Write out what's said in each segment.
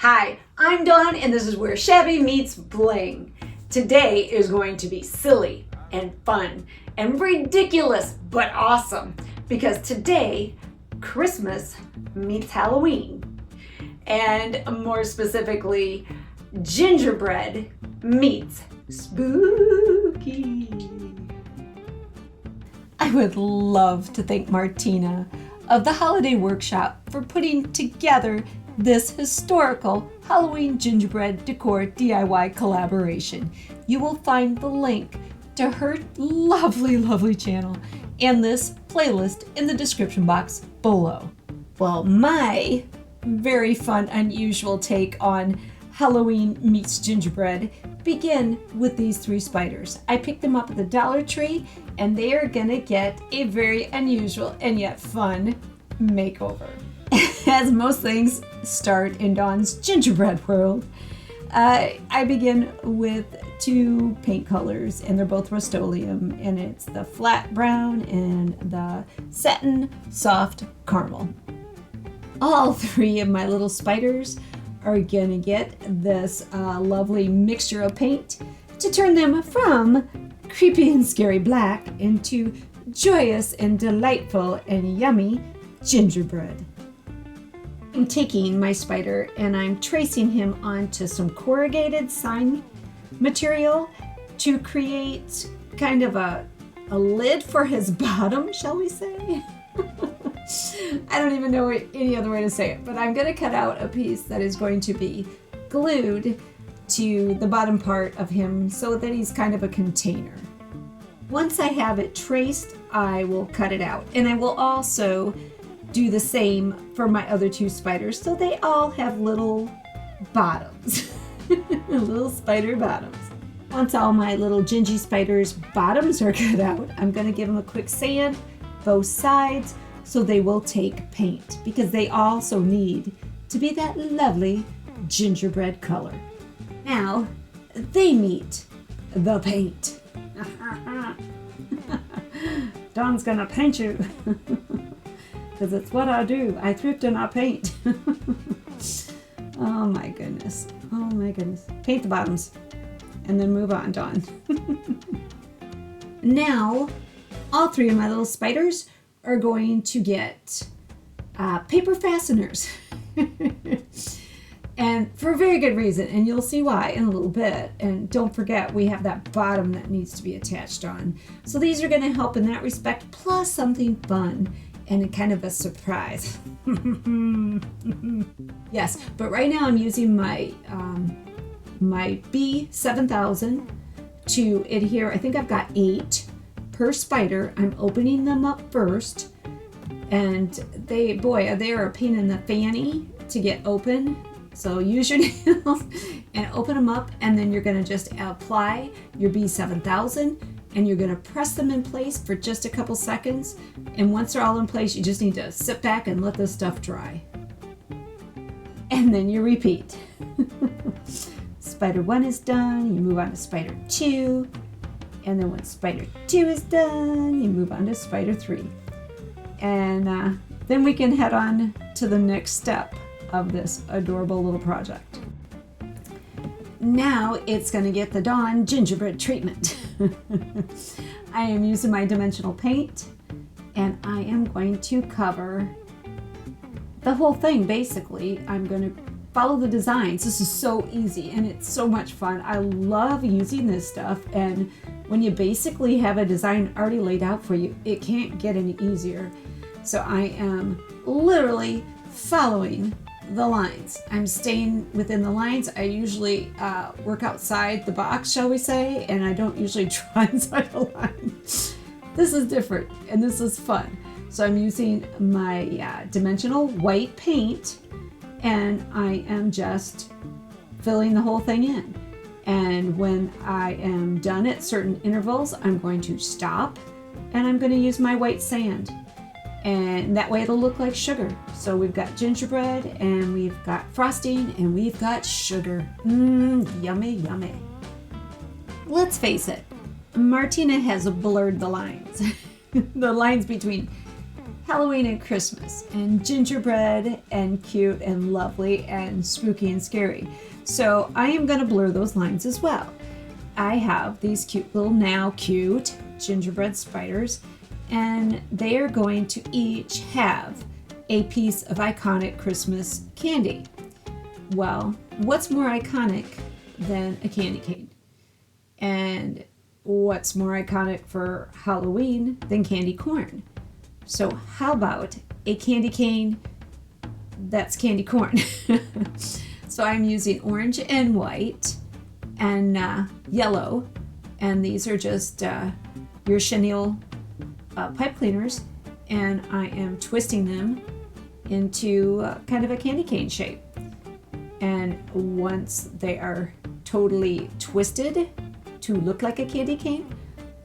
Hi, I'm Dawn and this is where Shabby meets Bling. Today is going to be silly and fun and ridiculous but awesome because today Christmas meets Halloween, and more specifically gingerbread meets spooky. I would love to thank Martina of the Holiday Workshop for putting together this historical Halloween gingerbread decor DIY collaboration. You will find the link to her lovely channel and this playlist in the description box below. Well, my very fun, unusual take on Halloween meets gingerbread begin with these three spiders. I picked them up at the Dollar Tree and they are gonna get a very unusual and yet fun makeover. As most things start in Dawn's gingerbread world, I begin with two paint colors, and they're both Rust-Oleum, and it's the flat brown and the satin soft caramel. All three of my little spiders are gonna get this lovely mixture of paint to turn them from creepy and scary black into joyous and delightful and yummy gingerbread. I'm taking my spider and I'm tracing him onto some corrugated sign material to create kind of a lid for his bottom, shall we say? I don't even know any other way to say it, but I'm going to cut out a piece that is going to be glued to the bottom part of him so that he's kind of a container. Once I have it traced, I will cut it out, and I will also do the same for my other two spiders so they all have little bottoms. Little spider bottoms. Once all my little gingy spiders bottoms are cut out, I'm going to give them a quick sand both sides so they will take paint because they also need to be that lovely gingerbread color. Now they meet the paint. Dawn's gonna paint you. Because it's what I do. I thrift and I paint. Oh my goodness. Oh my goodness. Paint the bottoms. And then move on, Dawn. Now, all three of my little spiders are going to get paper fasteners. And for a very good reason. And you'll see why in a little bit. And don't forget, we have that bottom that needs to be attached on. So these are going to help in that respect, plus something fun. And kind of a surprise. Yes, but right now I'm using my my B7000 to adhere. I think I've got 8 per spider. I'm opening them up first, and they are a pain in the fanny to get open. So use your nails and open them up, and then you're going to just apply your B7000. And you're going to press them in place for just a couple seconds. And once they're all in place, you just need to sit back and let this stuff dry. And then you repeat. Spider 1 is done, you move on to spider 2. And then when spider 2 is done, you move on to spider 3. And then we can head on to the next step of this adorable little project. Now it's going to get the Dawn gingerbread treatment. I am using my dimensional paint and I am going to cover the whole thing. Basically, I'm going to follow the designs. This is so easy and it's so much fun. I love using this stuff, and when you basically have a design already laid out for you, it can't get any easier. So I am literally following the lines. I'm staying within the lines. I usually work outside the box, shall we say, and I don't usually draw inside the line. This is different and this is fun. So I'm using my dimensional white paint, and I am just filling the whole thing in. And when I am done at certain intervals, I'm going to stop and I'm going to use my white sand. And that way it'll look like sugar. So we've got gingerbread, and we've got frosting, and we've got sugar. Yummy, yummy. Let's face it, Martina has blurred the lines. The lines between Halloween and Christmas, and gingerbread and cute and lovely and spooky and scary. So I am going to blur those lines as well. I have these cute little, now cute, gingerbread spiders, and they are going to each have a piece of iconic Christmas candy. Well, what's more iconic than a candy cane? And what's more iconic for Halloween than candy corn? So how about a candy cane that's candy corn? So I'm using orange and white and yellow, and these are just your chenille pipe cleaners, and I am twisting them into kind of a candy cane shape. And once they are totally twisted to look like a candy cane,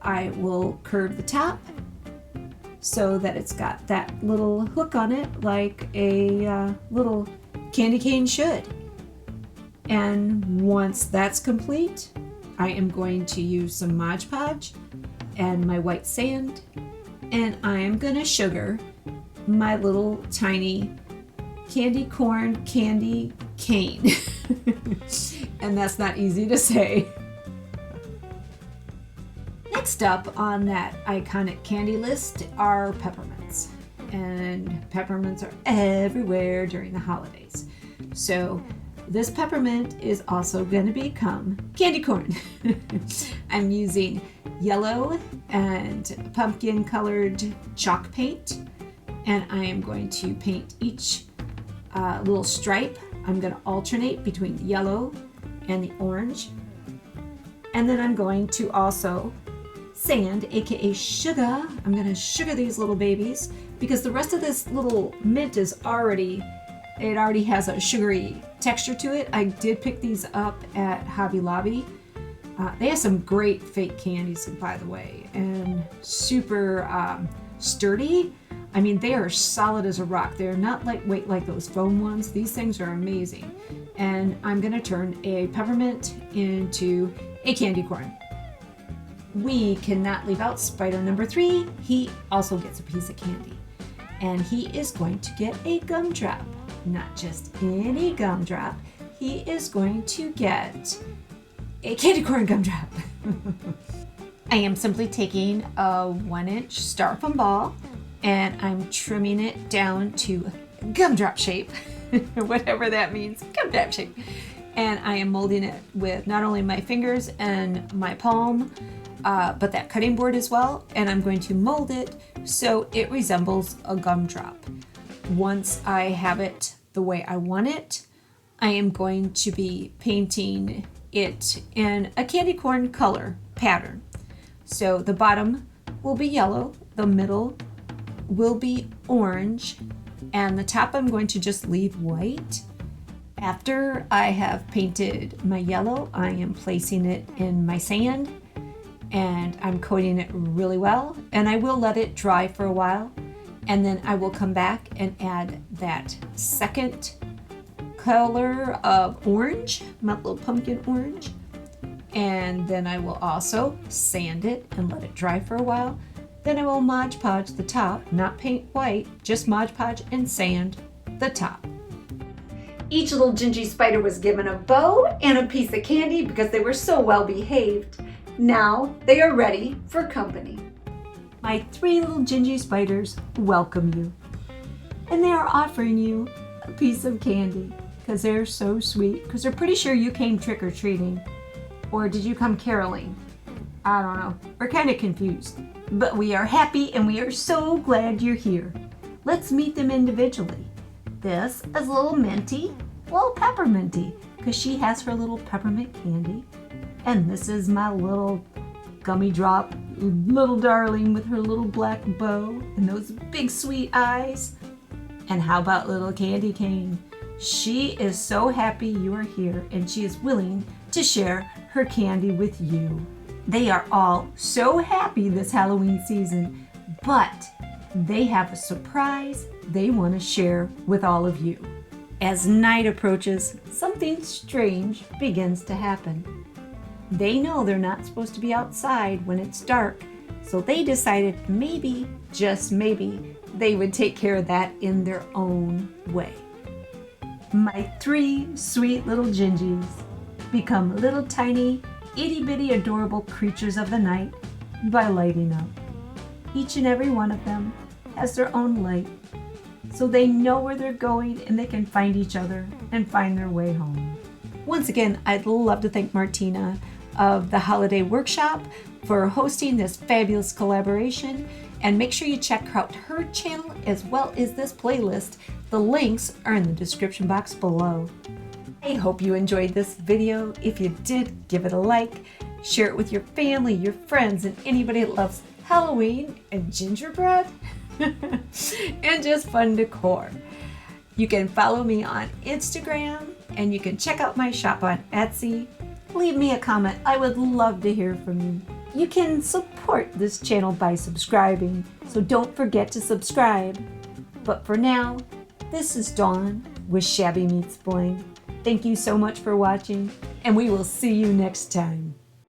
I will curve the top so that it's got that little hook on it like a little candy cane should. And once that's complete, I am going to use some Mod Podge and my white sand, and I am going to sugar my little tiny candy corn candy cane. And that's not easy to say. Next up on that iconic candy list are peppermints. And peppermints are everywhere during the holidays. So this peppermint is also going to become candy corn. I'm using yellow and pumpkin colored chalk paint, and I am going to paint each little stripe. I'm going to alternate between the yellow and the orange, and then I'm going to also sand, aka sugar. I'm going to sugar these little babies because the rest of this little mint is already has a sugary texture to it. I did pick these up at Hobby Lobby. They have some great fake candies, by the way, and super sturdy. I mean, they are solid as a rock. They're not lightweight like those foam ones. These things are amazing. And I'm going to turn a peppermint into a candy corn. We cannot leave out spider number 3. He also gets a piece of candy. And he is going to get a gumdrop. Not just any gumdrop. He is going to get a candy corn gumdrop. I am simply taking a 1-inch styrofoam ball and I'm trimming it down to gumdrop shape, whatever that means, gumdrop shape. And I am molding it with not only my fingers and my palm, but that cutting board as well. And I'm going to mold it so it resembles a gumdrop. Once I have it the way I want it, I am going to be painting it in a candy corn color pattern. So the bottom will be yellow, the middle will be orange, and the top I'm going to just leave white. After I have painted my yellow, I am placing it in my sand and I'm coating it really well, and I will let it dry for a while, and then I will come back and add that second color of orange, my little pumpkin orange, and then I will also sand it and let it dry for a while. Then I will Mod Podge the top, not paint white, just Mod Podge and sand the top. Each little Gingy spider was given a bow and a piece of candy because they were so well behaved. Now they are ready for company. My 3 little Gingy spiders welcome you. And they are offering you a piece of candy because they're so sweet, because they're pretty sure you came trick-or-treating. Or did you come caroling? I don't know. We're kind of confused. But we are happy and we are so glad you're here. Let's meet them individually. This is little Minty, little Pepperminty, because she has her little peppermint candy. And this is my little gummy drop, little darling with her little black bow and those big sweet eyes. And how about little Candy Cane? She is so happy you are here and she is willing to share her candy with you. They are all so happy this Halloween season, but they have a surprise they want to share with all of you. As night approaches, something strange begins to happen. They know they're not supposed to be outside when it's dark, so they decided maybe, just maybe, they would take care of that in their own way. My 3 sweet little Gingies become little tiny, itty-bitty adorable creatures of the night by lighting up. Each and every one of them has their own light, so they know where they're going and they can find each other and find their way home. Once again, I'd love to thank Martina of the Holiday Workshop for hosting this fabulous collaboration, and make sure you check out her channel as well as this playlist. The links are in the description box below. I hope you enjoyed this video. If you did, give it a like, share it with your family, your friends, and anybody that loves Halloween and gingerbread and just fun decor. You can follow me on Instagram, and you can check out my shop on Etsy. Leave me a comment. I would love to hear from you. You can support this channel by subscribing, so don't forget to subscribe. But for now, this is Dawn with Shabby Meets Bling. Thank you so much for watching, and we will see you next time.